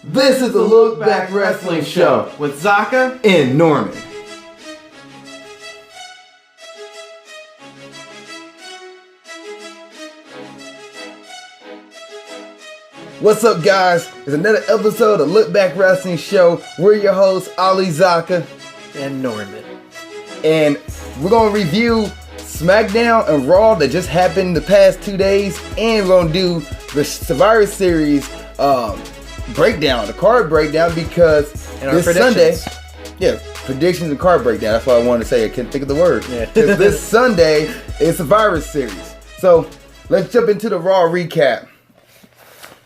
This is the Look Back Wrestling Show with Zakka and Norman. What's up, guys? It's another episode of Look Back Wrestling Show. We're your hosts, Ali Zakka and Norman. And we're going to review Smackdown and Raw that just happened the past 2 days. And we're going to do the Survivor Series breakdown, the card breakdown, because this Sunday, predictions and card breakdown. That's what I wanted to say. I couldn't think of the word. Because this Sunday is Survivor Series. So let's jump into the Raw recap.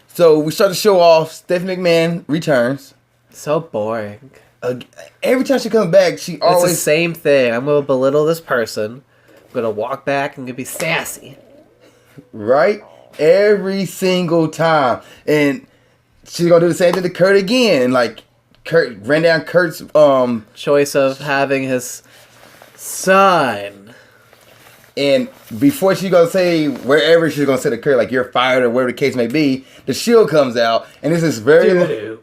So we start the show off. Stephanie McMahon returns. So boring. Every time she comes back, she always... It's the same thing. I'm going to belittle this person. I'm going to walk back and going to be sassy. Right? Every single time. And she's going to do the same thing to Kurt again. Like, Kurt ran down Kurt's... choice of having his son. And before she's going to say wherever she's going to say to Kurt, like, you're fired or whatever the case may be, the Shield comes out. And this is very...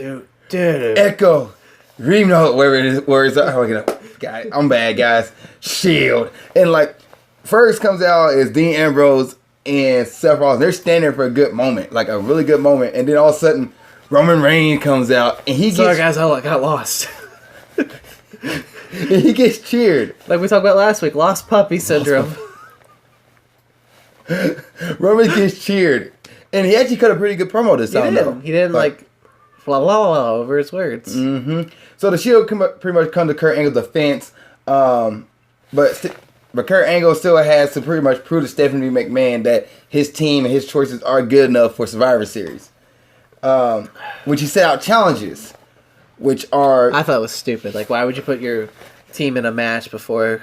Echo. Reno, wherever it is. Where is it? I'm bad, guys. Shield. And, like, first comes out is Dean Ambrose and Seth Rollins. They're standing for a good moment. Like, a really good moment. And then all of a sudden, Roman Reigns comes out. And he Sorry, guys, I got lost. And he gets cheered. Like we talked about last week, lost puppy syndrome. Roman gets cheered. And he actually cut a pretty good promo this time, though. He didn't, like blah, blah, blah over his words. Mm-hmm. So the Shield pretty much come to Kurt Angle's defense. But Kurt Angle still has to pretty much prove to Stephanie McMahon that his team and his choices are good enough for Survivor Series. Which he set out challenges. Which are... I thought it was stupid. Like, why would you put your team in a match before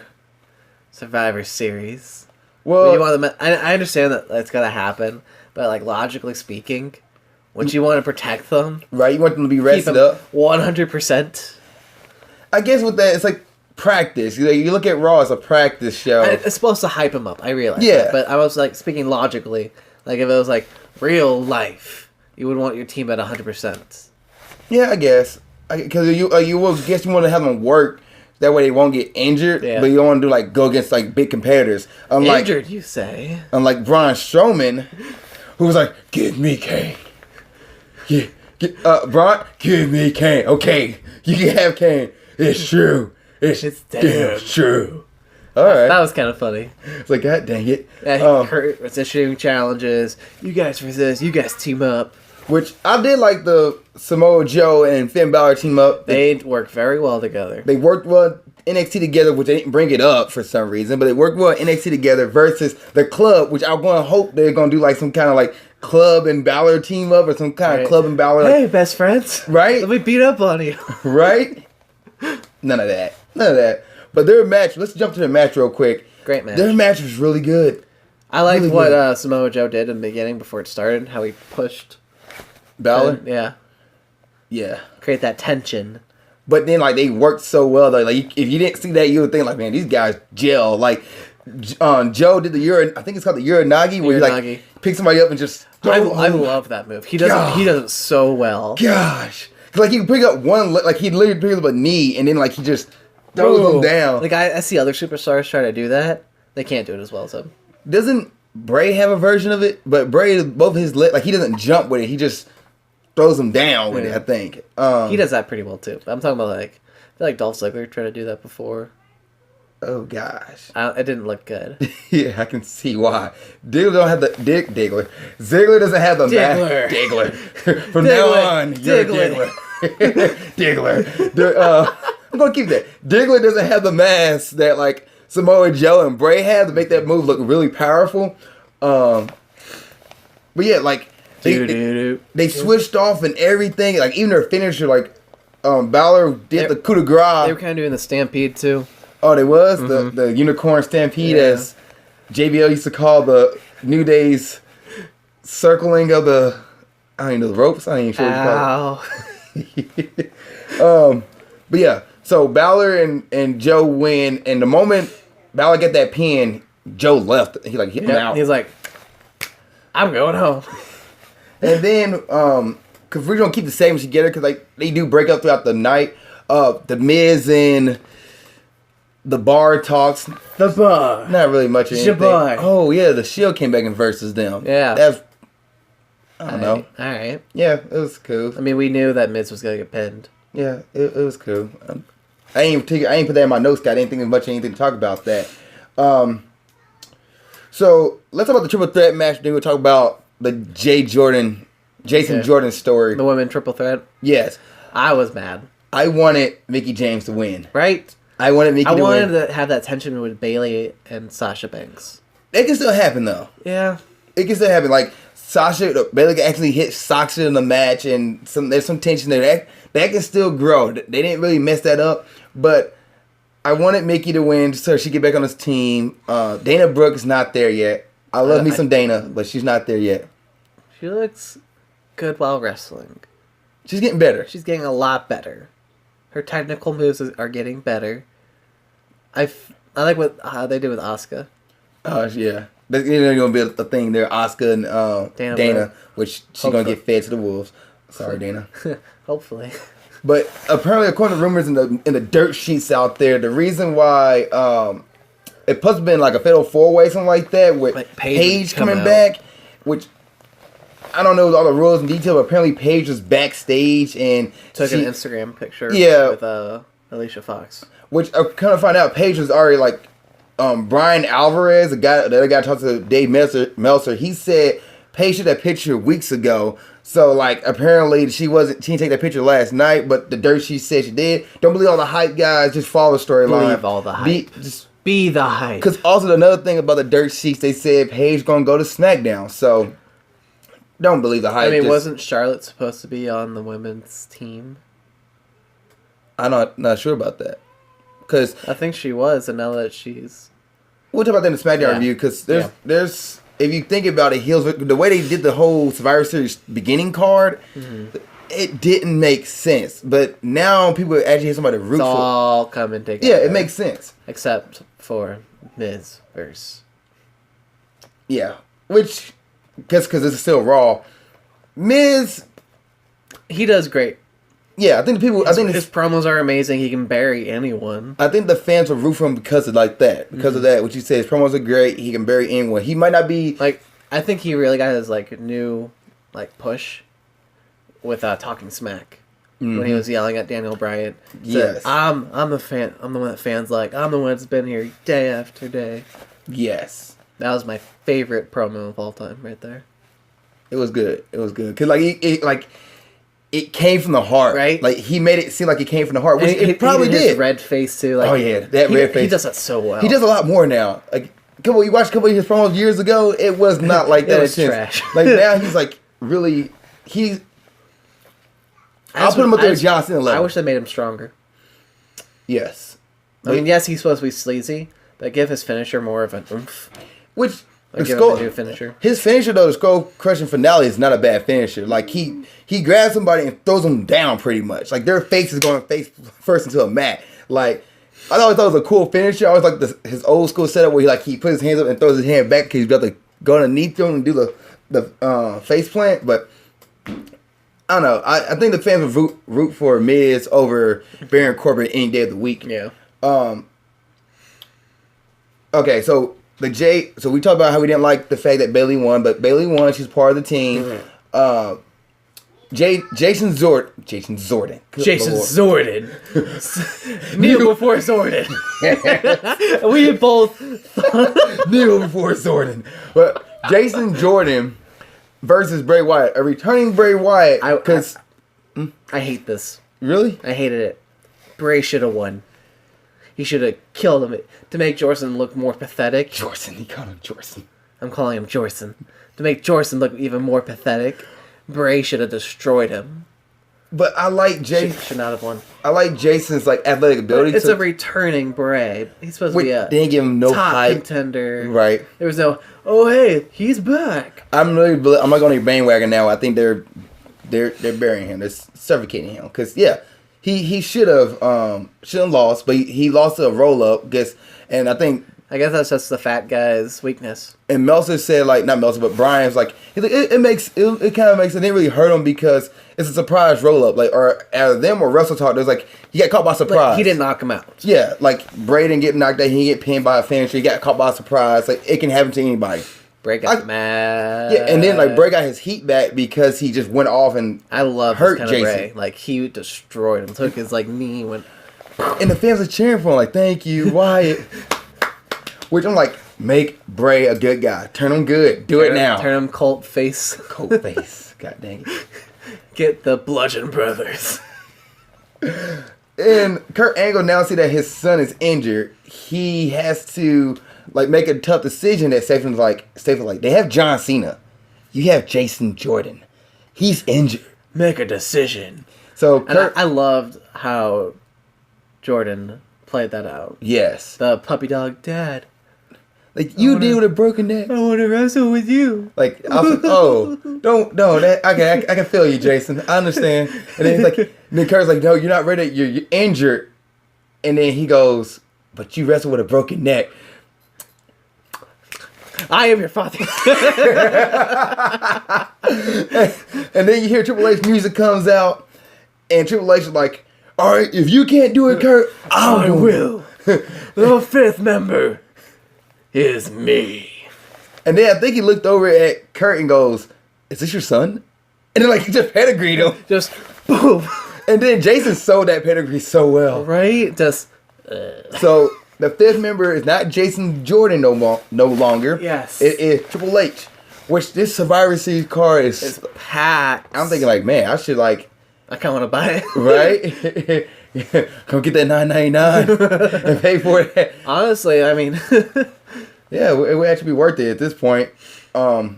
Survivor Series? Well, you want them, I understand that that's got to happen, but, like, logically speaking, wouldn't you want to protect them? Right, you want them to be rested up. 100%. I guess with that, it's like practice. You look at Raw as a practice show. It's supposed to hype them up, I realize that. But I was, like, speaking logically. Like, if it was, like, real life, you would want your team at 100%. Yeah, I guess. Because you want to have them work, that way they won't get injured. Yeah. But you don't want to go against like big competitors. Injured, you say? Unlike Braun Strowman, who was like, "Give me Kane." Yeah, Braun, give me Kane. Okay, you can have Kane. It's true. It's damn true. All right, that was kind of funny. It's like, God dang it. Kurt was issuing challenges. You guys resist. You guys team up. Which I did like the Samoa Joe and Finn Balor team up. They worked very well together. They worked well NXT together, which they didn't bring it up for some reason, but they worked well NXT together versus the Club, which I'm going to hope they're going to do like some kind of like Club and Balor team up or some kind of Club and Balor. Like, hey, best friends. Right? Let me beat up on you. Right? None of that. But their match, let's jump to the match real quick. Great match. Their match was really good. I liked really what Samoa Joe did in the beginning before it started, how he pushed Balor? Yeah. Create that tension. But then, like, they worked so well, though. Like, if you didn't see that, you would think, like, man, these guys gel. Like, Joe did the I think it's called the Uranagi, where you, like, pick somebody up and just... I love that move. He does it so well. Gosh. Like, he can pick up one... Like, he literally picks up a knee, and then, like, he just throws them down. Like, I see other superstars try to do that. They can't do it as well, so... Doesn't Bray have a version of it? But Bray, both his legs... Like, he doesn't jump with it. He just... throws him down with it, I think. He does that pretty well, too. I'm talking about, like... I feel like Dolph Ziggler tried to do that before. Oh, gosh. It didn't look good. Yeah, I can see why. Ziggler don't have the... Ziggler. Ziggler doesn't have the... Diggler. From now on, you're Diggler. Diggler. I'm going to keep that. Diggler doesn't have the mask that, like, Samoa Joe and Bray have to make that move look really powerful. But, yeah, like... They switched off and everything. Like, even their finisher, like, Balor did the coup de grace. They were kind of doing the stampede, too. Oh, they was? Mm-hmm. The unicorn stampede, as JBL used to call the New Day's circling of the, I don't even know, the ropes? I ain't even sure what you call it. But, yeah. So, Balor and Joe win. And the moment Balor got that pin, Joe left. He, like, hit him out. He's like, I'm going home. And then, because we're gonna keep the segments together, because like they do break up throughout the night. The Miz and the Bar talks. The Bar. Not really much of anything. Bar. Oh yeah, the Shield came back and versus them. Yeah. That's, I don't know. All right. Yeah, it was cool. I mean, we knew that Miz was gonna get pinned. Yeah, it was cool. I ain't put that in my notes. I didn't think of much of anything to talk about that. So let's talk about the triple threat match. Then we'll talk about the Jason Jordan story. The women triple threat. Yes, I was mad. I wanted Mickie James to win. Right. I wanted Mickie to win. I wanted to have that tension with Bayley and Sasha Banks. It can still happen though. Yeah. It can still happen. Like Bayley can actually hit Sasha in the match, and there's some tension there. That can still grow. They didn't really mess that up, but I wanted Mickie to win so she get back on this team. Dana Brooke is not there yet. I love me some Dana, but she's not there yet. She looks good while wrestling. She's getting better. She's getting a lot better. Her technical moves are getting better. I like what they did with Asuka. Yeah. There's going to be a thing there. Asuka and Dana, which she's going to get fed to the wolves. Sorry, Dana. Hopefully. But apparently, according to rumors in the dirt sheets out there, the reason why it must have been like a fatal 4-way, something like that, with like Paige coming back, which I don't know all the rules and detail, but apparently Paige was backstage and took an Instagram picture with Alicia Fox. Which I kind of find out Paige was already like Brian Alvarez, the other guy talked to Dave Meltzer. He said Paige took that picture weeks ago. So like apparently she didn't take that picture last night, but the dirt she said she did. Don't believe all the hype guys, just follow the storyline. Believe all the hype. Be the hype. Because also another thing about the dirt sheets, they said Paige gonna go to Smackdown. So don't believe the hype. I mean, wasn't Charlotte supposed to be on the women's team? I'm not sure about that. Cause I think she was, and now that she's... We'll talk about that in the Smackdown review, because there's... If you think about it, the way they did the whole Survivor Series beginning card, it didn't make sense. But now people actually have somebody to root for. It's all coming together. Yeah, it makes sense. Except for Miz versus... Yeah. Which... Because it's still Raw. Miz, he does great. Yeah, I think his promos are amazing. He can bury anyone. I think the fans will root for him because of that. Because of that, what you say, his promos are great. He can bury anyone. He might not be like. I think he really got his new push with talking smack when he was yelling at Daniel Bryan. Yes, I'm the fan. I'm the one that fans like. I'm the one that's been here day after day. Yes. That was my favorite promo of all time, right there. It was good. Cause it came from the heart, right? Like he made it seem like it came from the heart, which it probably did. His red face too. That red face. He does that so well. He does a lot more now. Like, you watched a couple of his promos years ago. It was not like that. It was trash. Like now, he's like really. I'll put him up there with John Cena level. I wish they made him stronger. Yes. I mean, yes, he's supposed to be sleazy, but give his finisher more of an oomph. Which give him a new finisher. His finisher though, the skull crushing finale, is not a bad finisher. Like he grabs somebody and throws them down pretty much. Like their face is going face first into a mat. Like I always thought it was a cool finisher. I always like his old school setup where he puts his hands up and throws his hand back because he's about to go underneath them and do the face plant. But I don't know. I think the fans would root for Miz over Baron Corbin any day of the week. Yeah. Okay, so we talked about how we didn't like the fact that Bayley won, but Bayley won. She's part of the team. Mm-hmm. Jason Jordan. Kneel before Zordon. We both kneel before Zordon. But Jason Jordan versus Bray Wyatt, a returning Bray Wyatt. Because I hate this. Really? I hated it. Bray should have won. He should have killed him to make Jorson look more pathetic. Jorson, he called him Jorson. I'm calling him Jorson. To make Jorson look even more pathetic, Bray should have destroyed him. But I like Jason. Should not have won. I like Jason's athletic ability. It's a returning Bray. He's supposed to be a didn't give him no top hype. Contender. Right. There was no. Oh hey, he's back. I'm not going to bandwagon now. I think they're burying him. They're suffocating him because He should have lost, but he lost a roll up. And I think I guess that's just the fat guy's weakness. And Meltzer said, like, not Meltzer, but Brian's like, he's like, it kind of makes it didn't really hurt him because it's a surprise roll up, like, or out of them or Russell talk, there's like he got caught by surprise. Like, he didn't knock him out. Yeah, like Bray didn't get knocked out, he didn't get pinned by a finisher, he got caught by surprise. Like it can happen to anybody. Bray got mad. Yeah, and then like Bray got his heat back because he just went off and I love hurt this kind Jason. of Bray. Like he destroyed him, took his like knee, went. And the fans are cheering for him, like, thank you, Wyatt. Which I'm like, make Bray a good guy. Turn him good. Do it now. Turn him Colt face. Colt face. God dang it. Get the Bludgeon Brothers. And Kurt Angle now see that his son is injured. He has to like make a tough decision that Stapleton's like, they have John Cena. You have Jason Jordan. He's injured. Make a decision. So Kurt, I loved how Jordan played that out. Yes. The puppy dog dad. Like, you deal with a broken neck. I want to wrestle with you. Like, I was like, oh, don't, that, I can feel you, Jason. I understand. And then he's like, and then Kurt's like, no, you're not ready. You're injured. And then he goes, but you wrestle with a broken neck. I am your father. And then you hear Triple H music comes out, and Triple H is like, all right, if you can't do it, Kurt, I will. The fifth member is me. And then I think he looked over at Kurt and goes, is this your son? And then like he just pedigreed him. Just boom. And then Jason sold that pedigree so well. Right? Just. So the fifth member is not Jason Jordan no longer. Yes. It is Triple H. Which this Survivor Series card is packed. I'm thinking like, man, I should like. I kind of want to buy it. Right? Come get that $9.99 and pay for it. Honestly, I mean. Yeah, it would actually be worth it at this point. But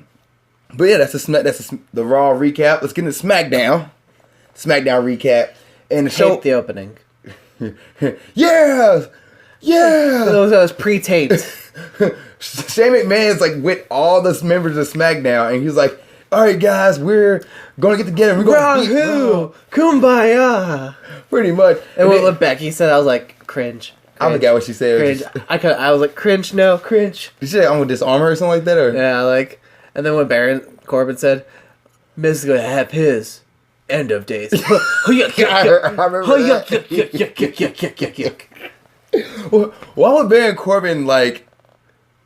yeah, that's the Raw recap. Let's get into Smackdown. Smackdown recap. And the show. Hate the opening. Yeah! Yeah! Those pre-taped. Shane McMahon's like with all the members of SmackDown, and he's like, all right, guys, we're going to get together. We're going to beat Raw. Kumbaya. Pretty much. And what Becky said, I was like, cringe. I forgot what she said. Cringe. I was like, cringe, no, cringe. Did she say, I'm going to disarm her or something like that? Or? Yeah, like, and then when Baron Corbin said, Miz is going to have his end of days. I remember that. Why would Baron Corbin, like,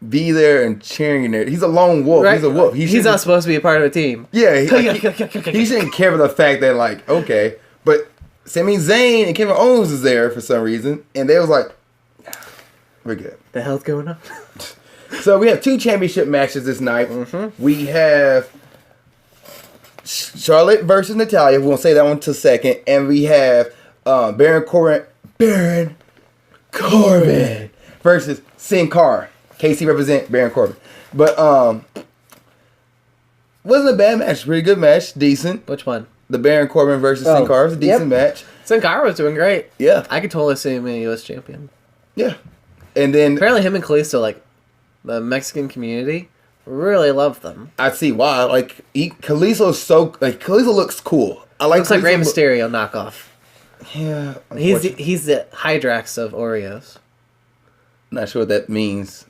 be there and cheering there? He's a lone wolf. Right? He's a wolf. He's not supposed to be a part of a team. Yeah. He shouldn't care about the fact that, like, okay. But Sami Zayn and Kevin Owens is there for some reason. And they was like, we're good. The hell's going on? So we have 2 championship matches this night. Mm-hmm. We have Charlotte versus Natalya. We won't say that one till second. And we have Baron Corbin versus Sin Cara. KC represent Baron Corbin. But wasn't a bad match. Pretty good match. Decent. Which one? The Baron Corbin versus Sin Cara was a decent match. Sin Cara was doing great. Yeah. I could totally see him being a U.S. champion. Yeah. And then apparently him and Kalisto, like, the Mexican community really love them. I see why. Like, Kalisto looks cool. I like. Looks like Rey Mysterio knockoff. Yeah. He's the Hydrax of Oreos. Not sure what that means.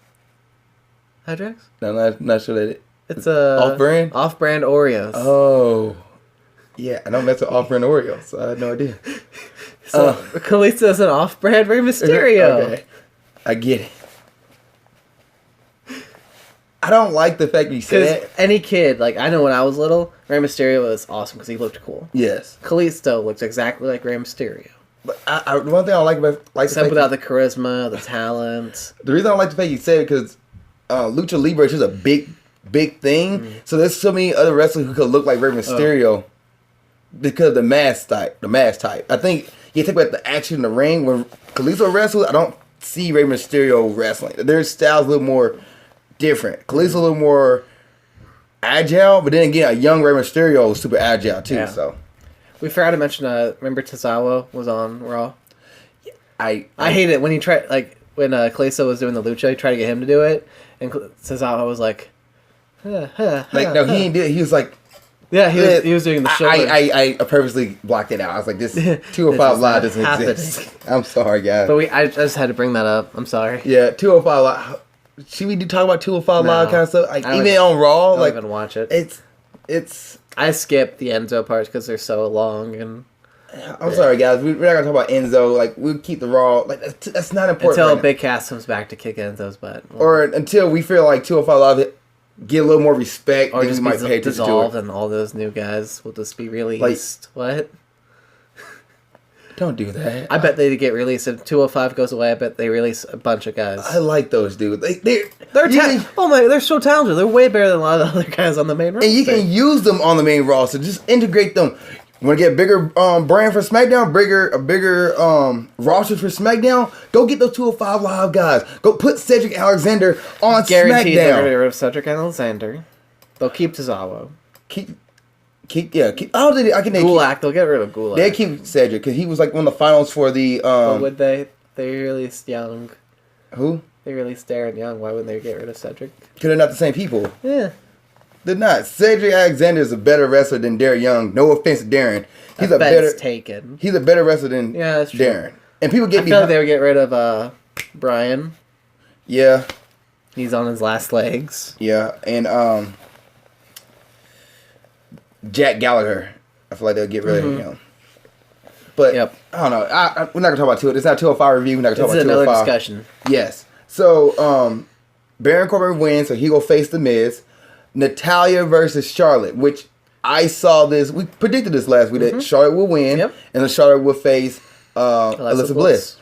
Hydrax? No, not sure that it's a off-brand. Off-brand Oreos. Oh. Yeah, I don't mess with off-brand Oreos, so I had no idea. So Kalisto's an off-brand Rey Mysterio. Okay. I get it. I don't like the fact that you said that. Any kid, like, I know when I was little, Rey Mysterio was awesome because he looked cool. Yes. Kalisto looks exactly like Rey Mysterio. But the one thing I like about except without the charisma, the talent. The reason I don't like the fact you said it because Lucha Libre is just a big thing. Mm. So there's so many other wrestlers who could look like Rey Mysterio because of the mask type. I think you take about the action in the ring when Kalisto wrestles. I don't see Rey Mysterio wrestling. Their style's a little more different. Kalisto's a little more agile, but then again, a young Rey Mysterio is super agile too. Yeah. So we forgot to mention. Remember Tozawa was on Raw. I hate it when he tried when Kalisto was doing the lucha. He tried to get him to do it, and Tozawa was like, no, he didn't do it. He was like Yeah, he was doing the shoulder. I purposely blocked it out. I was like, this 205 Live doesn't exist. I'm sorry, guys. But I just had to bring that up. I'm sorry. Yeah, 205 Live. Should we talk about 205 Live kind of stuff? Like, even on Raw, I don't even watch it. It's. I skip the Enzo parts because they're so long and. I'm sorry, guys. We're not gonna talk about Enzo. Like, we'll keep the Raw. Like, that's not important. Until Big Cass comes back to kick Enzo's butt, or until we feel like 205 Live get a little more respect, or just might pay dissolved, and all those new guys will just be released. What? Don't do that. I bet they get released. If 205 goes away, I bet they release a bunch of guys. I like those dudes. Oh my! They're so talented. They're way better than a lot of the other guys on the main roster. And you can use them on the main roster. Just integrate them. You want to get a bigger brand for SmackDown, a bigger roster for SmackDown? Go get those 205 Live guys. Go put Cedric Alexander on Guaranteed SmackDown. They're rid of Cedric Alexander. They'll keep Tozawa. Keep. Oh, I can. Gulak. They'll get rid of Gulak. They keep Cedric because he was like one of the finals for the. But would they? They released Young. Who? They released Darren Young. Why wouldn't they get rid of Cedric? Because they're not the same people. Yeah. They're not. Cedric Alexander is a better wrestler than Darren Young. No offense to Darren. He's a better taken. He's a better wrestler than that's true. Darren. And people get I feel like they would get rid of Brian. Yeah. He's on his last legs. Yeah, and Jack Gallagher. I feel like they'll get rid of him. But I don't know. We're not gonna talk about it. It's not 205 review. We're not gonna talk about 205. This is another discussion. Yes. So Baron Corbin wins, so he will face The Miz. Natalya versus Charlotte, which I saw this. We predicted this last week that Charlotte will win, and then Charlotte will face Alexa Bliss.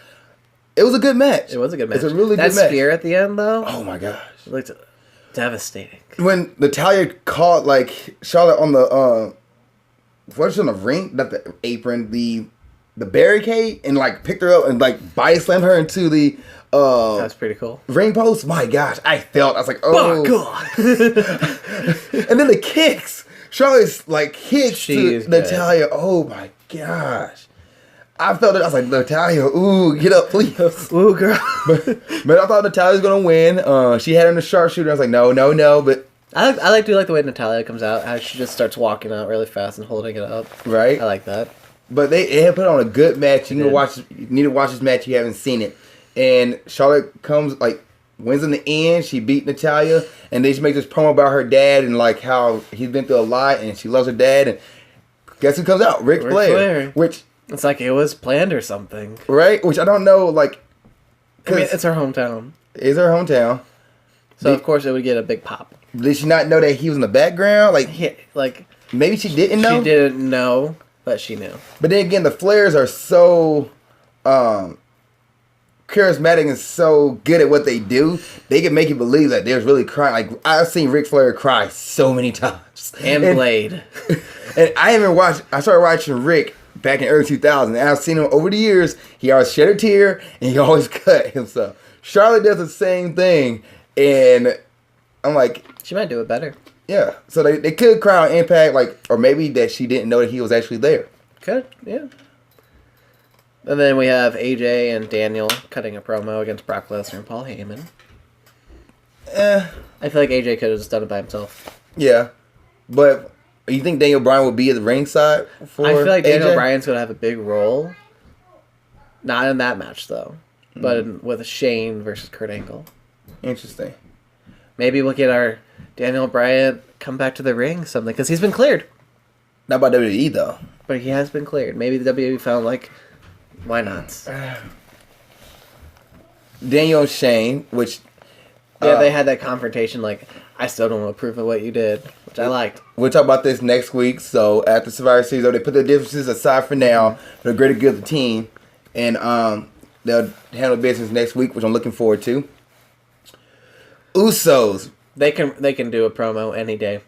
It was a good match. It was a good match. It's a really good match. That spear at the end, though. Oh my gosh! It looked devastating. When Natalya caught like Charlotte on the what's on the ring, not the apron, the barricade, and like picked her up and like body slammed her into the. That's pretty cool. Ring post, my gosh, I was like, oh god. And then the kicks. Charlotte's like kicks to Natalya. Oh my gosh. I felt it. I was like, Natalya, ooh, get up, please. Ooh, girl. but I thought Natalya was gonna win. She had her in the sharpshooter. I was like, no. But I do like the way Natalya comes out. How she just starts walking out really fast and holding it up. Right. I like that. But they had put on a good match. You need to watch this match. You haven't seen it. And Charlotte wins in the end. She beat Natalya, and they just make this promo about her dad and like how he's been through a lot, and she loves her dad. And guess who comes out? Ric Flair. Which it's like it was planned or something, right? Which I don't know. Like, I mean, it's her hometown. It's her hometown, so of course it would get a big pop. Did she not know that he was in the background? Like maybe she didn't know. She didn't know, but she knew. But then again, the Flairs are so charismatic and so good at what they do, they can make you believe that there's really crying. Like, I've seen Ric Flair cry so many times. And Blade. And I started watching Rick back in early 2000s, and I've seen him over the years. He always shed a tear, and he always cut himself. Charlotte does the same thing, and I'm like... She might do it better. Yeah. So they could cry on Impact, or maybe that she didn't know that he was actually there. Could, yeah. And then we have AJ and Daniel cutting a promo against Brock Lesnar and Paul Heyman. I feel like AJ could have just done it by himself. Yeah. But you think Daniel Bryan will be at the ringside for I feel like Daniel AJ? Bryan's going to have a big role. Not in that match, though. But with Shane versus Kurt Angle. Interesting. Maybe we'll get our Daniel Bryan come back to the ring something. Because he's been cleared. Not by WWE, though. But he has been cleared. Maybe the WWE found, why not? Daniel and Shane, which... Yeah, they had that confrontation, I still don't approve of what you did, which I liked. We'll talk about this next week. So, after Survivor Series, they put their differences aside for now for the greater good of the team. And they'll handle business next week, which I'm looking forward to. Usos. They can do a promo any day.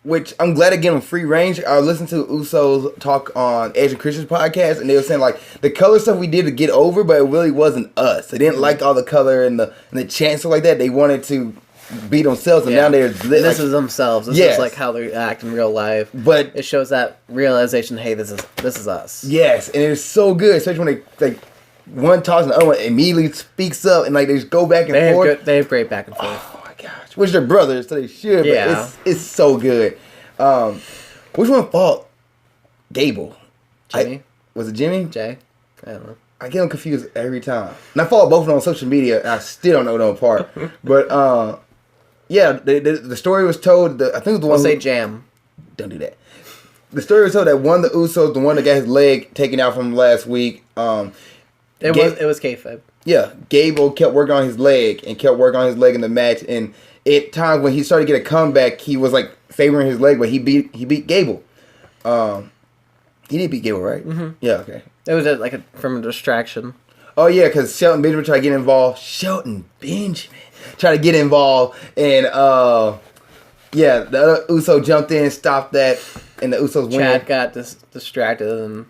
Which I'm glad to give them free range. I listened to Usos talk on Edge and Christian's podcast, and they were saying the color stuff we did to get over, but it really wasn't us. They didn't like all the color and the chants like that. They wanted to be themselves, and now they're this is themselves. This is how they act in real life. But it shows that realization. Hey, this is us. Yes, and it's so good, especially when they one talks and the other one immediately speaks up, and they just go back and forth. They have great back and forth. Gosh, which they're brothers, so they should. Yeah, but it's so good. Which one fought Gable? Jimmy? Was it Jimmy? Jay? I don't know. I get them confused every time. And I follow both of them on social media, and I still don't know them apart. But, yeah, the story was told, I think it was the one say Jam. Don't do that. The story was told that one of the Usos, the one that got his leg taken out from last week. It was kayfabe. Yeah, Gable kept working on his leg and kept working on his leg in the match. And at times when he started to get a comeback, he was like favoring his leg, but he beat Gable. He did beat Gable, right? Mm-hmm. Yeah, okay. It was from a distraction. Oh yeah, because Shelton Benjamin tried to get involved. Shelton Benjamin tried to get involved, and yeah, the other Uso jumped in, stopped that, and the Usos win. Chad got distracted and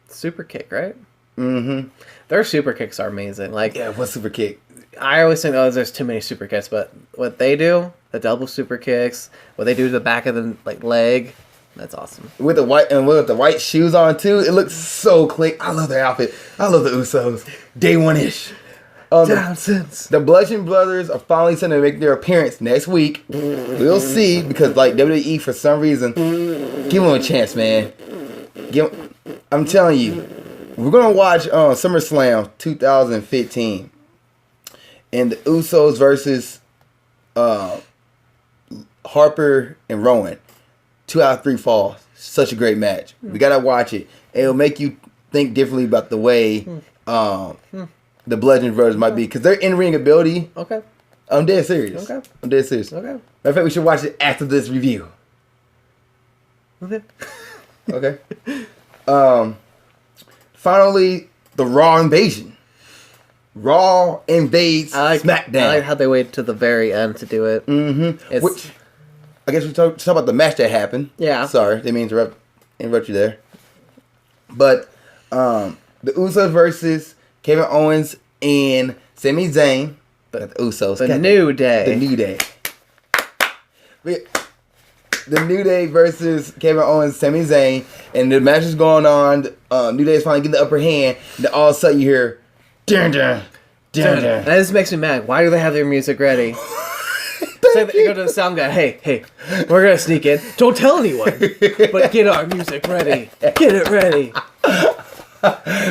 super kick, right? Mm-hmm. Their super kicks are amazing. Like, yeah, what super kick? I always think, there's too many super kicks, but what they do, the double super kicks, what they do to the back of the leg, that's awesome. With the white shoes on too, it looks so clean. I love their outfit. I love the Usos. Day one-ish. The Bludgeon Brothers are finally set to make their appearance next week. We'll see, because like WWE for some reason, give them a chance, man. I'm telling you, we're gonna watch SummerSlam 2015, and the Usos versus Harper and Rowan. 2 out of 3 falls. Such a great match. We gotta watch it. It'll make you think differently about the way the Bludgeon Brothers might be, because their in-ring ability. Okay. I'm dead serious. Okay. I'm dead serious. Okay. Matter of fact, we should watch it after this review. Okay. Okay. Finally, the Raw invasion. Raw invades SmackDown. I like how they waited to the very end to do it. Mm-hmm. Which, I guess we talk about the match that happened. Yeah. Sorry, didn't mean to interrupt you there. But the Usos versus Kevin Owens and Sami Zayn. The Usos. The New Day. The New Day. The New Day versus Kevin Owens, Sami Zayn, and the match is going on. New Day is finally getting the upper hand. And then all of a sudden you hear, dun dun dun dun. And this makes me mad. Why do they have their music ready? So they go to the sound guy. Hey, we're gonna sneak in. Don't tell anyone, but get our music ready. Get it ready.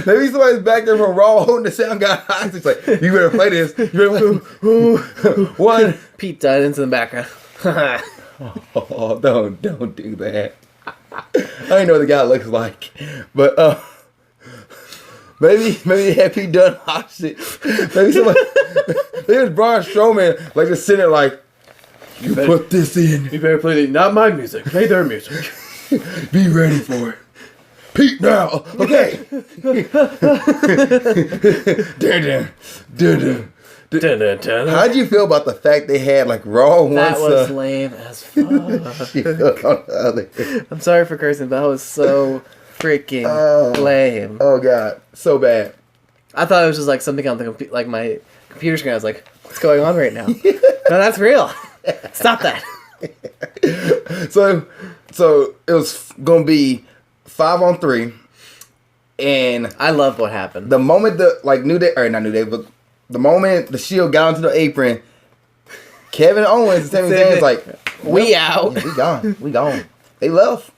Maybe somebody's back there from Raw holding the sound guy. It's like, you better play this. You better play one. Pete Dunne's in the background. Oh, don't do that. I don't know what the guy looks like, but maybe they had Pete Dunne watch it. Maybe somebody. There's Braun Strowman like just sitting there like, you put this in. You better play not my music. Play their music. Be ready for it. Pete now. Okay. How'd you feel about the fact they had like Raw once? That was lame as fuck. I'm sorry for cursing, but that was so freaking lame. Oh god, so bad. I thought it was just like something on the like my computer screen. I was like, what's going on right now? No, that's real. Stop that. So it was gonna be 5-on-3, and I love what happened. The moment but the moment the Shield got onto the apron, Kevin Owens and Sami Zayn was like, we out. Yeah, we gone. They left,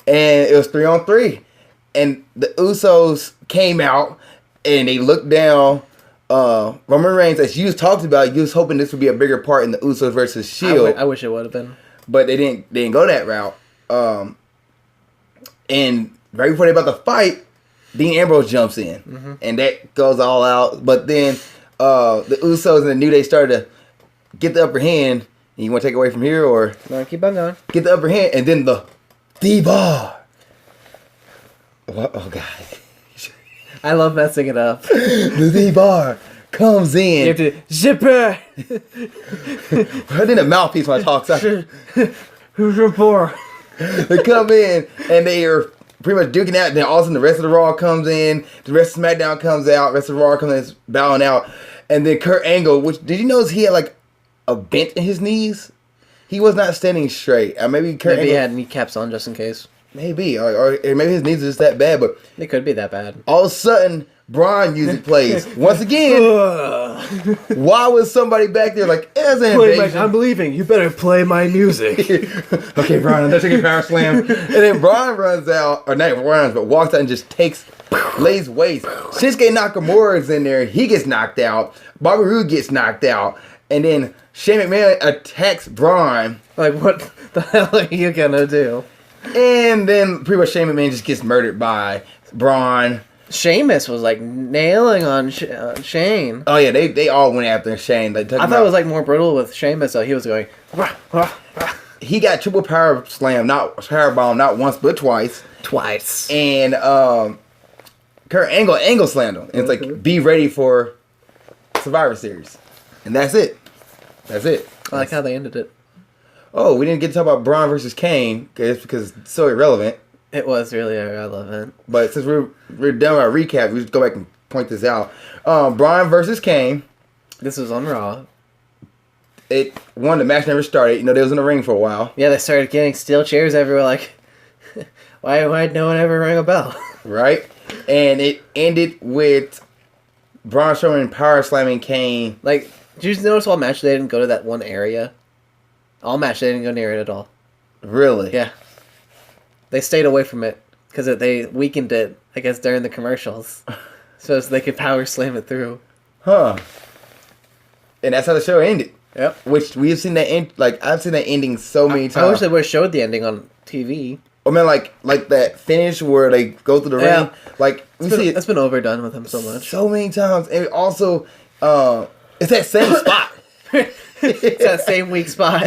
and it was 3-on-3, and the Usos came out and they looked down. Roman Reigns, as you talked about, you was hoping this would be a bigger part in the Usos versus Shield. I wish it would have been, but they didn't go that route. And right before they about to fight, Dean Ambrose jumps in, and that goes all out. But then the Usos and the New Day started to get the upper hand. You want to take it away from here, or no? Keep on going. Get the upper hand, and then the D-Bar. What? Oh god. I love messing it up. The D-Bar comes in. You have to zipper. I did a mouthpiece when I talk. So Who's your bar? They come in and they are pretty much duking out. Then all of a sudden the rest of the Raw comes in. The rest of SmackDown comes out. The rest of the Raw comes in, bowing out. And then Kurt Angle, which did you notice he had like a bent in his knees? He was not standing straight. Maybe Kurt Angle, he had kneecaps on just in case. Maybe, or maybe his knees are just that bad. But it could be that bad. All of a sudden, Braun music plays once again. Why was somebody back there like, it's an invasion? I'm leaving. You better play my music. Okay, Brian, let's take a power slam. And then Brian runs out, or not runs, but walks out and just lays waste. Shinsuke Nakamura is in there. He gets knocked out. Bobby Roode gets knocked out. And then Shane McMahon attacks Braun. Like, what the hell are you gonna do? And then pretty much Shane McMahon just gets murdered by Braun. Sheamus was like nailing on Shane. Oh yeah, they all went after Shane. I thought it was like more brutal with Sheamus, though. He was going. He got triple power slam, not power bomb, not once but twice. And Kurt Angle slammed him. And it's like, be ready for Survivor Series, and that's it. I like how they ended it. Oh, we didn't get to talk about Braun versus Kane because it's so irrelevant. It was really irrelevant. But since we're done with our recap, we just go back and point this out. Braun versus Kane. This was on Raw. The match never started. You know, they was in the ring for a while. Yeah, they started getting steel chairs everywhere. Like, why'd no one ever ring a bell? Right? And it ended with Braun Strowman power slamming Kane. Like, did you notice all match they didn't go to that one area? All match they didn't go near it at all. Really? Yeah. They stayed away from it because they weakened it, I guess, during the commercials. So they could power slam it through. Huh. And that's how the show ended. Yep. Which we've seen that end. Like, I've seen that ending so many times. I wish they would have showed the ending on TV. I mean, like that finish where they go through the ring. Like, it's been overdone with him so much. So many times. And also, it's that same spot. It's that same weak spot.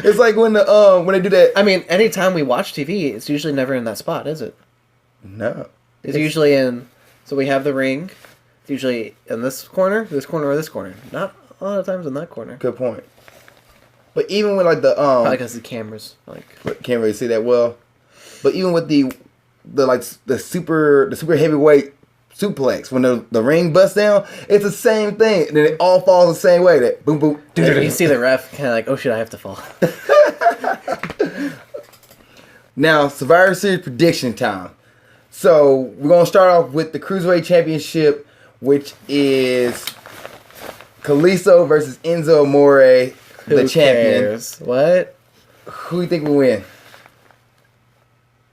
It's like when they do that. I mean, anytime we watch TV, it's usually never in that spot, is it? No. It's usually in. So we have the ring. It's usually in this corner, or this corner. Not a lot of times in that corner. Good point. But even with like the probably because the cameras can't really see that well. But even with the super heavyweight suplex, when the ring busts down, it's the same thing. And then it all falls the same way. That boom boom. You see the ref kind of like, oh shit, I have to fall. Now, Survivor Series prediction time. So we're gonna start off with the Cruiserweight Championship, which is Kalisto versus Enzo Amore, the champion. Cares? What? Who do you think will win?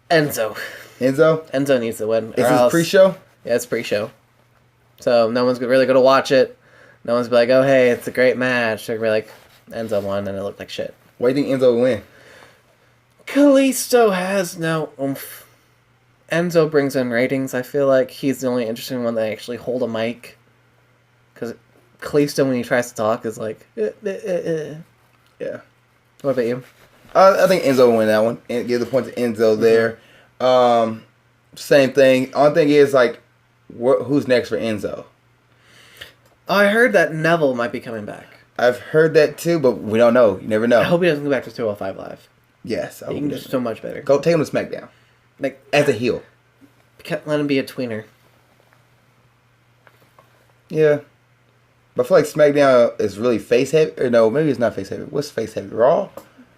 Enzo. Enzo needs to win. Is this pre-show? Yeah, it's pre-show. So no one's really going to watch it. No one's be like, oh, hey, it's a great match. They're going to be like, Enzo won, and it looked like shit. Why do you think Enzo will win? Kalisto has no oomph. Enzo brings in ratings. I feel like he's the only interesting one that actually hold a mic. Because Kalisto, when he tries to talk, is like, Yeah. What about you? I think Enzo will win that one. And give the point to Enzo there. Same thing. Only thing is, like, who's next for Enzo? I heard that Neville might be coming back. I've heard that too, but we don't know. You never know. I hope he doesn't go back to 205 Live. Yes. He can do so much better. Go take him to SmackDown. Like, as a heel. Let him be a tweener. Yeah. But I feel like SmackDown is really face heavy. Or no, maybe it's not face heavy. What's face heavy? Raw?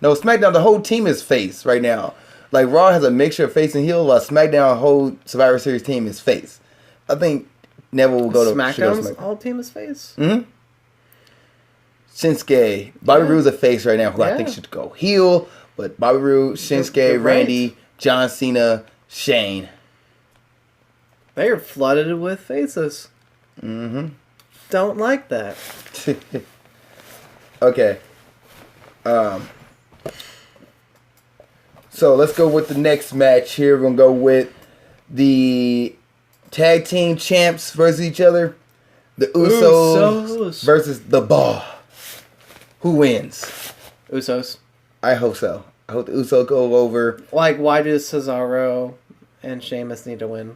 No, SmackDown, the whole team is face right now. Like, Raw has a mixture of face and heel, while SmackDown, whole Survivor Series team is face. I think Neville will go to SmackDown's whole team is face? Mm-hmm. Shinsuke. Bobby Roode's a face right now, who I think should go heel. But Bobby Roode, Shinsuke, Randy, John Cena, Shane. They are flooded with faces. Mm-hmm. Don't like that. Okay. So let's go with the next match here. We're going to go with the tag team champs versus each other. The Usos versus the Bar. Who wins? Usos. I hope so. I hope the Usos go over. Like, why do Cesaro and Sheamus need to win?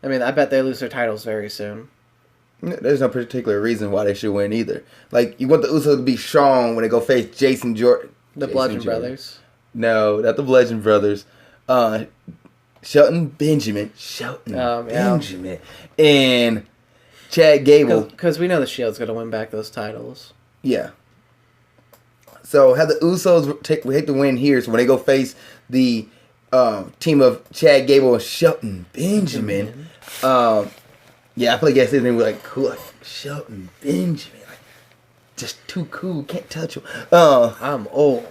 I mean, I bet they lose their titles very soon. There's no particular reason why they should win either. Like, you want the Usos to be strong when they go face Jason Jordan. The Bludgeon Brothers. No, not the Bludgeon Brothers. Shelton Benjamin. Benjamin. And Chad Gable. Because we know the Shield's going to win back those titles. Yeah. So have the Usos take the win here. So when they go face the team of Chad Gable and Shelton Benjamin, Yeah, I feel like that's his name was like cool, like Shelton Benjamin, like just too cool, can't touch him. I'm old.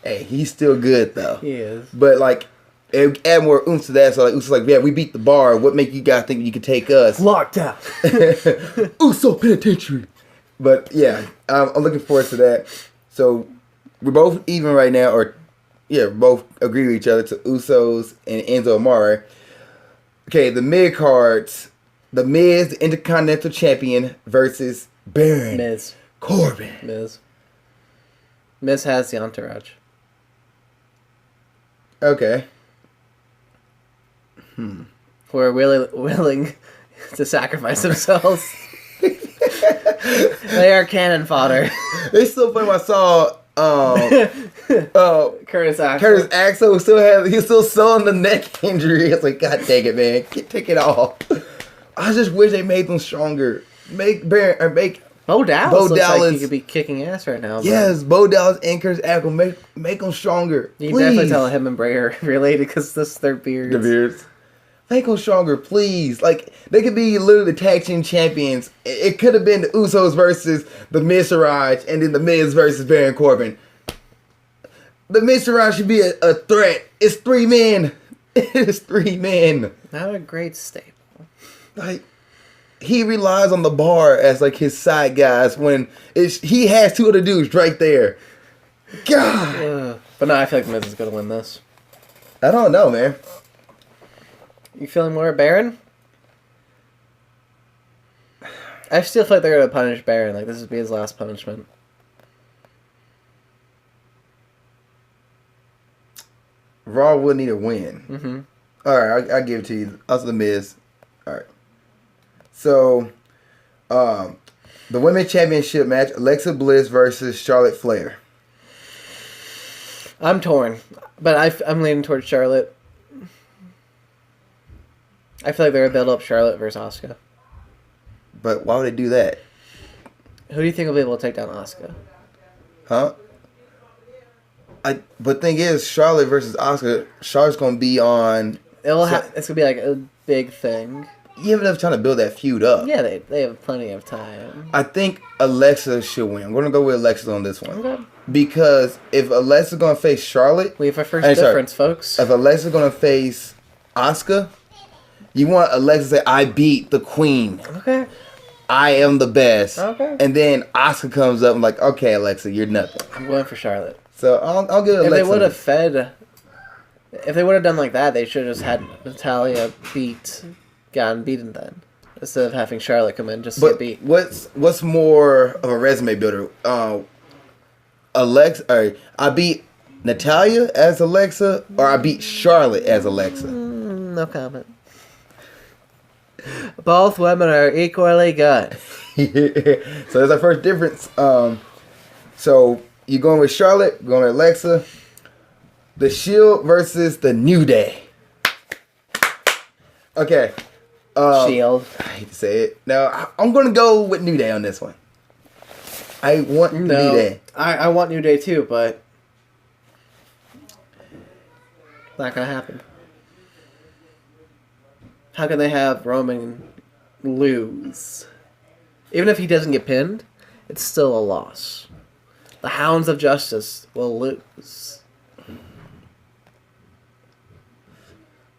Hey, he's still good though. He is. But like, add more oomph to that. So like, Uso's like, yeah, we beat the bar. What make you guys think you could take us? Locked out. Uso Penitentiary. But yeah, I'm looking forward to that. So we're both even right now, or yeah, both agree with each other to Usos and Enzo Amore. Okay, the mid cards, the Miz, the Intercontinental Champion versus Baron Miz. Corbin. Miz has the entourage. Okay. Who are really willing to sacrifice themselves. They are cannon fodder. It's so funny when I saw Curtis Axel. Curtis Axel he's still selling the neck injury. It's like, God dang it, man. Take it off. I just wish they made them stronger. Make Bo Dallas Bo looks Dallas. like he could be kicking ass right now. Yes, Bo Dallas and Curtis Axel make them stronger. You can definitely tell him and Bray are related because this is their beards. The beards. Make them stronger, please. Like, they could be literally the tag team champions. It could have been the Usos versus the Miztourage, and then the Miz versus Baron Corbin. The Miztourage should be a threat. It's 3 men. It is 3 men. Not a great stable. Like, he relies on the bar as like his side guys when he has 2 other dudes right there. God. But no, I feel like Miz is going to win this. I don't know, man. You feeling more Baron? I still feel like they're going to punish Baron. Like, this would be his last punishment. Raw would need a win. Mm-hmm. All right, I'll give it to you. Us the Miz. All right. So, the Women's Championship match, Alexa Bliss versus Charlotte Flair. I'm torn, but I'm leaning towards Charlotte. I feel like they're going to build up Charlotte versus Asuka. But why would they do that? Who do you think will be able to take down Asuka? Huh? But thing is, Charlotte versus Asuka, Charlotte's going to be on... It's going to be like a big thing. You have enough time to build that feud up. Yeah, they have plenty of time. I think Alexa should win. I'm going to go with Alexa on this one. Okay. Because if Alexa's going to face Charlotte... We have our first difference, folks. If Alexa's going to face Asuka, you want Alexa to say, I beat the queen. Okay. I am the best. Okay. And then Asuka comes up and like, okay, Alexa, you're nothing. I'm going for Charlotte. So I'll give Alexa. If they would have done like that, they should have just had Natalia gotten beaten then. Instead of having Charlotte come in just to get beat. What's more of a resume builder? I beat Natalia as Alexa, or I beat Charlotte as Alexa? No comment. Both women are equally good. So that's our first difference. So you're going with Charlotte, going with Alexa. The Shield versus the New Day. Okay. Shield. I hate to say it. No, I'm going to go with New Day on this one. I want New Day. I want New Day too, but not going to happen. How can they have Roman lose? Even if he doesn't get pinned, it's still a loss. The Hounds of Justice will lose.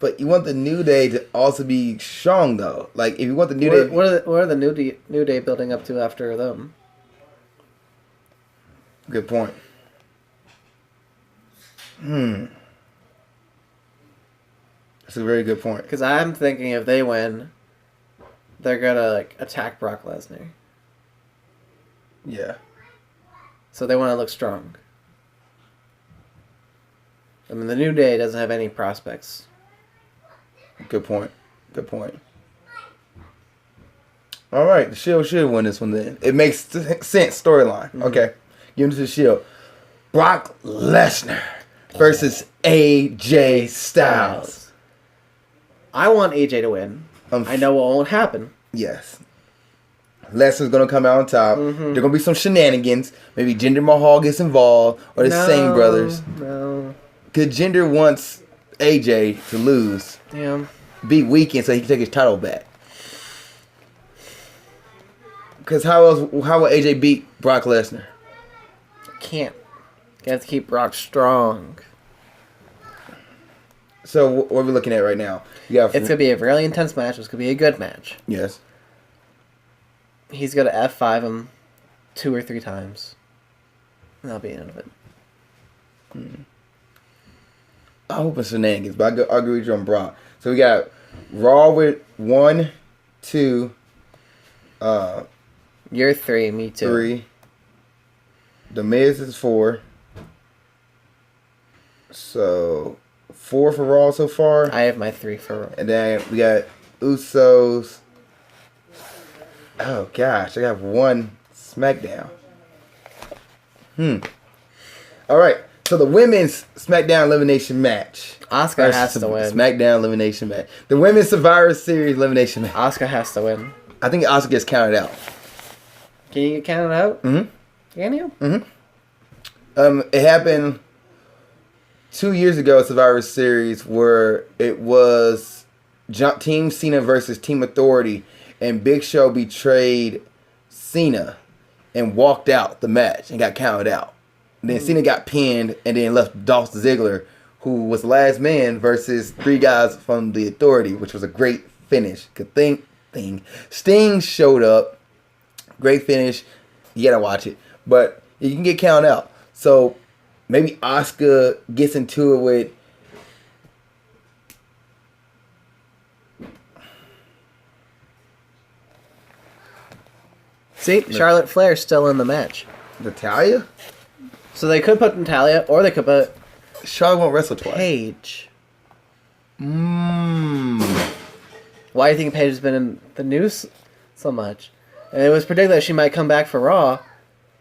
But you want the New Day to also be strong, though. Like, if you want the New Day... What are the New Day building up to after them? Good point. That's a very good point. Because I'm thinking if they win, they're going to attack Brock Lesnar. Yeah. So they want to look strong. I mean, the New Day doesn't have any prospects. Good point. Good point. All right, the Shield should win this one then. It makes sense storyline. Mm-hmm. Okay, give it to the Shield. Brock Lesnar versus AJ Styles. I want AJ to win. I know what won't happen. Yes. Lesnar's going to come out on top. Mm-hmm. There going to be some shenanigans. Maybe Jinder Mahal gets involved. Or the Singh brothers. No. Because Jinder wants AJ to lose. Yeah. Be weakened so he can take his title back. Because how will AJ beat Brock Lesnar? Can't. You have to keep Brock strong. So what are we looking at right now? It's going to be a really intense match. It's going to be a good match. Yes. He's going to F5 him 2 or 3 times. And that'll be the end of it. I hope it's shenanigans, but I agree with you on Brock. So we got Raw with 1, 2, You're 3, me too. 3. The Miz is 4. So 4 for Raw so far. I have my 3 for Raw. And then we got Usos. Oh gosh, I got 1 SmackDown. All right. So the women's SmackDown elimination match. Asuka has to win. SmackDown elimination match. The women's Survivor Series elimination match. Asuka has to win. I think Asuka gets counted out. Can you get counted out? Mm-hmm. Can you? Mm-hmm. It happened 2 years ago at Survivor Series where it was Team Cena versus Team Authority, and Big Show betrayed Cena and walked out the match and got counted out. And then Cena got pinned and then left Dolph Ziggler, who was the last man, versus 3 guys from the Authority, which was a great finish. Good thing. Sting showed up. Great finish. You gotta watch it. But you can get counted out. So maybe Asuka gets into it with... See, Charlotte Flair's still in the match. Natalya? So they could put Natalya, or they could put Charlotte won't wrestle twice. Paige. Mmm. Why do you think Paige has been in the news so much? And it was predicted that she might come back for Raw,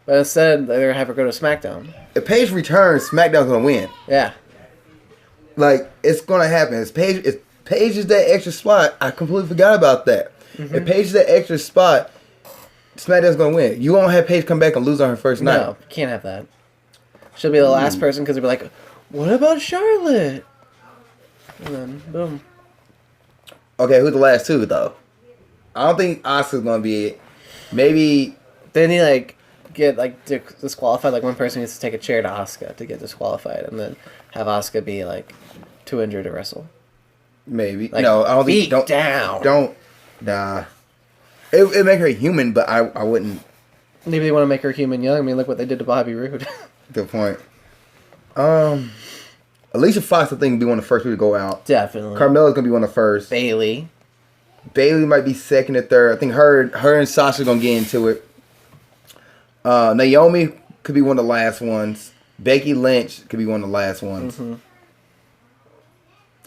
but instead they're going to have her go to SmackDown. If Paige returns, SmackDown's gonna win. Yeah. Like, it's gonna happen. If Paige is that extra spot, I completely forgot about that. Mm-hmm. If Paige is that extra spot, SmackDown's gonna win. You won't have Paige come back and lose on her first night. No, can't have that. She'll be the last person because they'll be like, what about Charlotte? And then, boom. Okay, who's the last 2, though? I don't think Asuka's gonna be it. Maybe... Then he, get, disqualified. Like, one person needs to take a chair to Asuka to get disqualified. And then have Asuka be, too injured to wrestle. Maybe. No, I don't think... Don't. Nah. It'd make her human, but I wouldn't... Maybe they want to make her human young. I mean, look what they did to Bobby Roode. Good point. Alicia Fox, I think, would be one of the first people to go out. Definitely. Carmella's going to be one of the first. Bailey might be second or third. I think her and Sasha going to get into it. Naomi could be one of the last ones. Becky Lynch could be one of the last ones. Mm-hmm.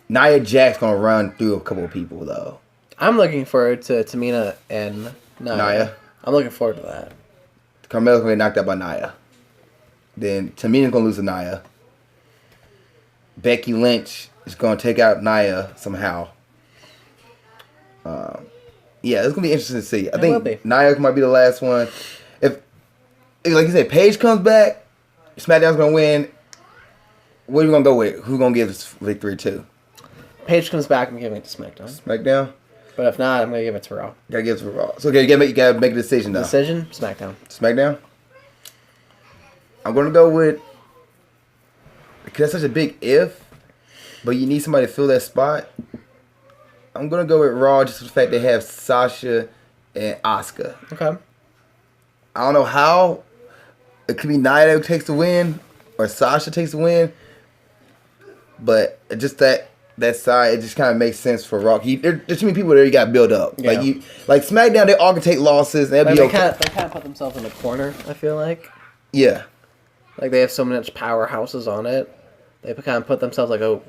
Nia Jax going to run through a couple of people, though. I'm looking forward to Tamina and Nia. I'm looking forward to that. Carmella's going to get knocked out by Nia. Then Tamina's going to lose to Nia. Becky Lynch is going to take out Nia somehow. Yeah, it's going to be interesting to see. I think Nia might be the last one. If like you said, Paige comes back, SmackDown's going to win. What are you going to go with? Who's going to give this victory to? Paige comes back, I'm giving it to SmackDown. SmackDown? But if not, I'm going to give it to Raw. Gotta give it to Raw. So okay, you gotta make a decision now. Decision? SmackDown. SmackDown? I'm gonna go with, because that's such a big if, but you need somebody to fill that spot. I'm gonna go with Raw just for the fact they have Sasha and Asuka. Okay. I don't know how. It could be Nia that takes the win, or Sasha takes the win, but just that side, it just kind of makes sense for Raw. There's too many people there you got to build up. Yeah. Like SmackDown, they all can take losses. And they kind of put themselves in a corner, I feel like. Yeah. Like, they have so much powerhouses on it. They kind of put themselves like, oh,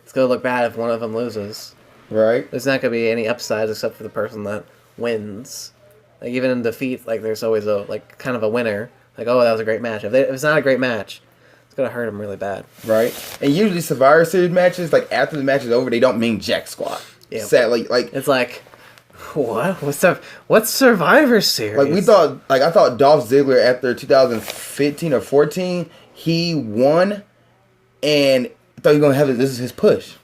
it's going to look bad if one of them loses. Right. There's not going to be any upsides except for the person that wins. Like, even in defeat, there's always kind of a winner. Like, oh, that was a great match. If it's not a great match, it's going to hurt them really bad. Right. And usually Survivor Series matches, after the match is over, they don't mean jack squat. Yeah. Sadly, it's like, what? What's Survivor Series? I thought Dolph Ziggler after 2015 or 14, he won, and I thought he was going to have it. This is his push.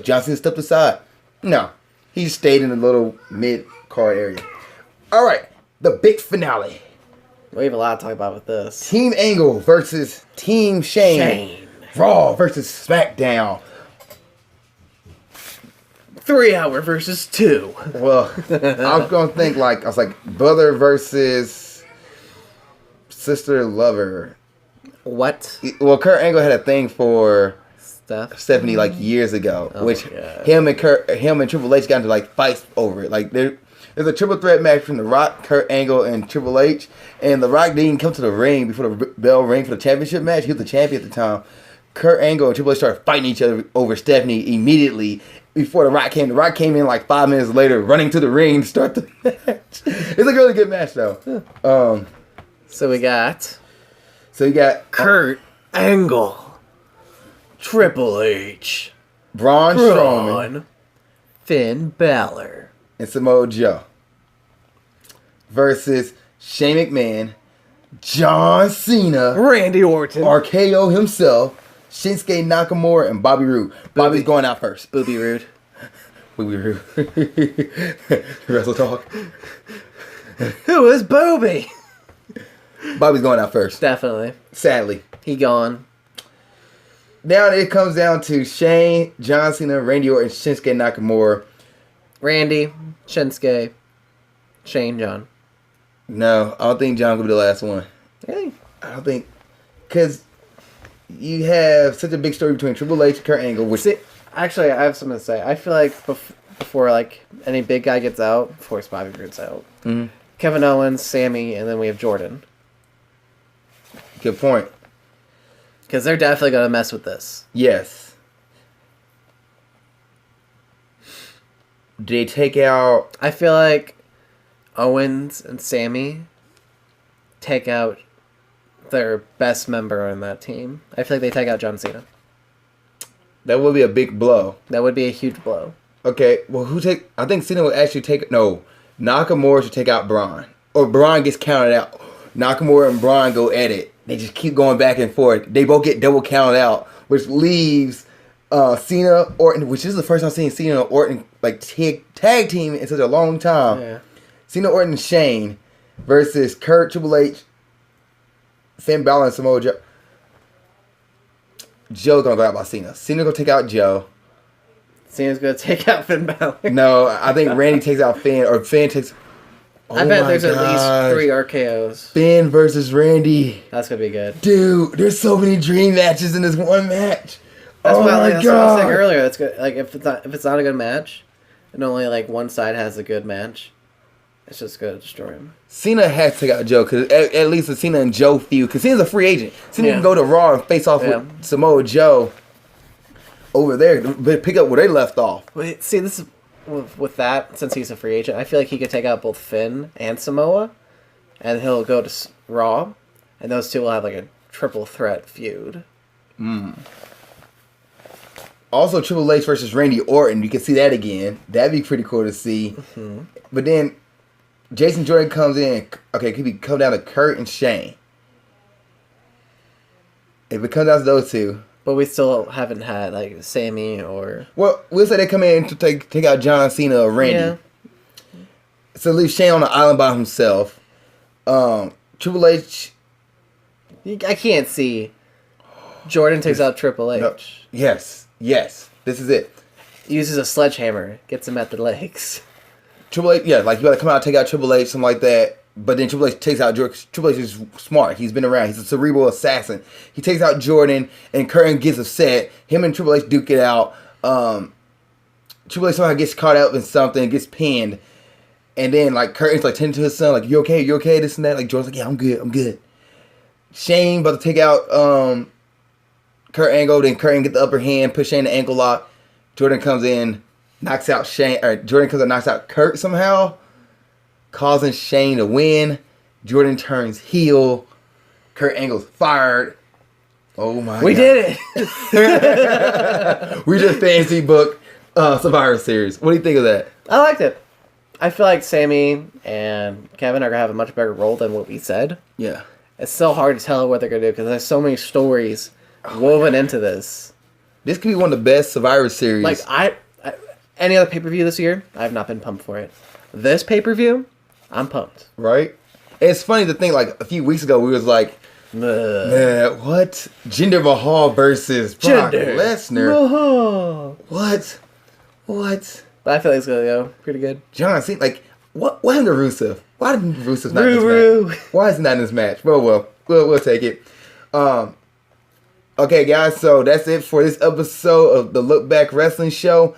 John Cena stepped aside. No. He stayed in the little mid-card area. All right. the big finale. We have a lot to talk about with this. Team Angle versus Team Shane. Raw versus SmackDown. 3 hour versus 2. Well, I was gonna think I was like brother versus sister lover. What? Well, Kurt Angle had a thing for Stephanie like years ago, which God. him and Triple H got into like fights over it. Like there's a triple threat match from The Rock, Kurt Angle, and Triple H, and The Rock didn't come to the ring before the bell rang for the championship match. He was the champion at the time. Kurt Angle and Triple H started fighting each other over Stephanie immediately before The Rock came. The Rock came in like 5 minutes later, running to the ring to start the match. It's a really good match though. So you got Kurt Angle, Triple H, Braun Strowman, Finn Balor, and Samoa Joe versus Shane McMahon, John Cena, Randy Orton, RKO himself, Shinsuke Nakamura, and Bobby Roode. Bobby's going out first. Booby Rude. Booby Roode. Wrestle talk. Who is Booby? Bobby's going out first. Definitely. Sadly. He gone. Now it comes down to Shane, John Cena, Randy Orton, Shinsuke Nakamura. Randy, Shinsuke, Shane, John. No, I don't think John will be the last one. Really? I don't think, because you have such a big story between Triple H and Kurt Angle. Which Actually, I have something to say. I feel like before like any big guy gets out, before Bobby Roode's out, Kevin Owens, Sammy, and then we have Jordan. Good point. Because they're definitely going to mess with this. Yes. Do they take out... I feel like Owens and Sammy take out their best member on that team. I feel like they take out John Cena. That would be a big blow. That would be a huge blow. Okay, well, I think Cena would actually take... No, Nakamura should take out Braun. Or Braun gets counted out. Nakamura and Braun go at it. They just keep going back and forth. They both get double counted out, which leaves Cena, Orton, which is the first time I've seen Cena and Orton like tag team in such a long time. Yeah. Cena, Orton, and Shane versus Kurt, Triple H, Finn Balor, and Samoa Joe. Joe's gonna go out by Cena. Cena gonna take out Joe. Cena's going to take out Finn Balor. No, I think Randy takes out Finn, or Finn takes... I bet there's at least 3 RKOs. Finn versus Randy. That's going to be good. Dude, there's so many dream matches in this one match. That's oh what, my that's God. what I was saying earlier. That's good. Like if it's not a good match, and only like one side has a good match, it's just going to destroy him. Cena has to take out Joe, because at least the Cena and Joe feud, because Cena's a free agent. Cena can go to Raw and face off with Samoa Joe over there, but pick up where they left off. Wait, see, this is with that, since he's a free agent, I feel like he could take out both Finn and Samoa, and he'll go to Raw, and those two will have like a triple threat feud. Also, Triple H versus Randy Orton, you can see that again. That'd be pretty cool to see. Mm-hmm. But then Jason Jordan comes in. Okay, it could come down to Kurt and Shane. If it comes down to those two. But we still haven't had like Sammy or... Well, we'll say they come in to take out John Cena or Randy. Yeah. So leave Shane on the island by himself. Triple H... I can't see. Jordan takes out Triple H. No. Yes. This is it. Uses a sledgehammer. Gets him at the legs. Triple H, yeah, like you gotta come out and take out Triple H, something like that. But then Triple H takes out Jordan. Triple H is smart. He's been around. He's a cerebral assassin. He takes out Jordan, and Curtin gets upset. Him and Triple H duke it out. Triple H somehow gets caught up in something, gets pinned. And then, like, Curtin's, like, tending to his son, like, you okay, this and that. Like, Jordan's like, yeah, I'm good. Shane about to take out Kurt Angle. Then Curtin get the upper hand, push Shane in the ankle lock. Jordan comes in, knocks out Shane. Or Jordan comes in, knocks out Kurt somehow, causing Shane to win. Jordan turns heel. Kurt Angle's fired. Oh my God. We did it. We just fancy book Survivor Series. What do you think of that? I liked it. I feel like Sammy and Kevin are going to have a much better role than what we said. Yeah. It's so hard to tell what they're going to do because there's so many stories woven into this. This could be one of the best Survivor Series. Like, any other pay-per-view this year, I have not been pumped for it. This pay-per-view, I'm pumped. Right? And it's funny to think, like, a few weeks ago, we was like, what? Jinder Mahal versus Brock Lesnar. Mahal. What? But I feel like it's gonna go pretty good. John Cena, like, what happened to Rusev? Why didn't Rusev not in this match? Why is he not in this match? Well, we'll take it. Okay, guys, so that's it for this episode of the Look Back Wrestling Show.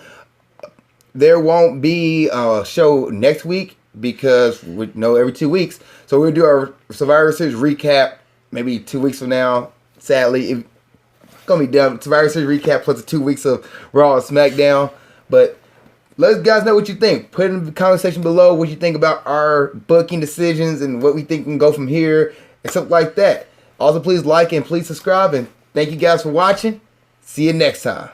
There won't be a show next week because we know every 2 weeks. So we'll do our Survivor Series recap maybe 2 weeks from now. Sadly, it's going to be done. Survivor Series recap plus the 2 weeks of Raw and SmackDown. But let us guys know what you think. Put it in the comment section below what you think about our booking decisions and what we think can go from here and stuff like that. Also, please like and please subscribe. And thank you guys for watching. See you next time.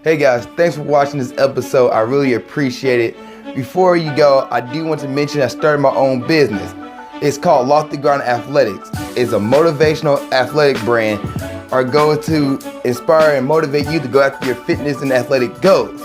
Hey guys, thanks for watching this episode. I really appreciate it. Before you go, I do want to mention I started my own business. It's called Lofty Ground Athletics. It's a motivational athletic brand. Our goal is to inspire and motivate you to go after your fitness and athletic goals.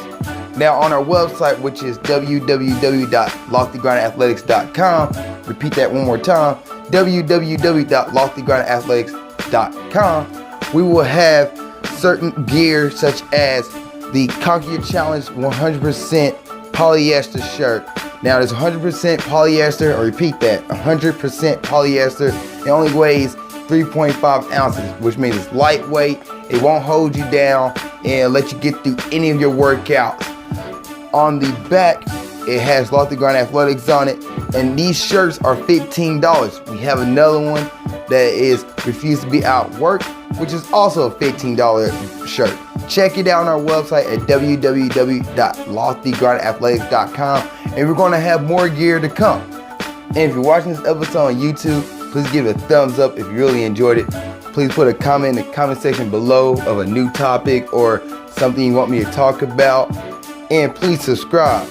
Now on our website, which is www.loftygroundathletics.com, repeat that one more time, www.loftygroundathletics.com, we will have certain gear such as the Conquer Your Challenge 100% polyester shirt. Now there's 100% polyester, or repeat that, 100% polyester. It only weighs 3.5 ounces, which means it's lightweight. It won't hold you down and let you get through any of your workouts. On the back, it has Lofty Ground Athletics on it, and these shirts are $15. We have another one that is Refuse to Be Outworked, which is also a $15 shirt. Check it out on our website at www.loftygroundathletics.com, and we're going to have more gear to come. And if you're watching this episode on YouTube, please give it a thumbs up if you really enjoyed it. Please put a comment in the comment section below of a new topic or something you want me to talk about. And please subscribe.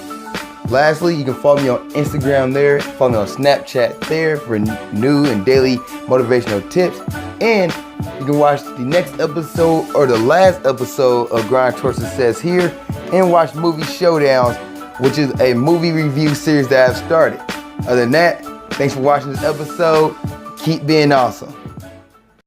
Lastly, you can follow me on Instagram there, follow me on Snapchat there for new and daily motivational tips. And you can watch the next episode or the last episode of Grind Towards Success here and watch Movie Showdowns, which is a movie review series that I've started. Other than that, thanks for watching this episode. Keep being awesome.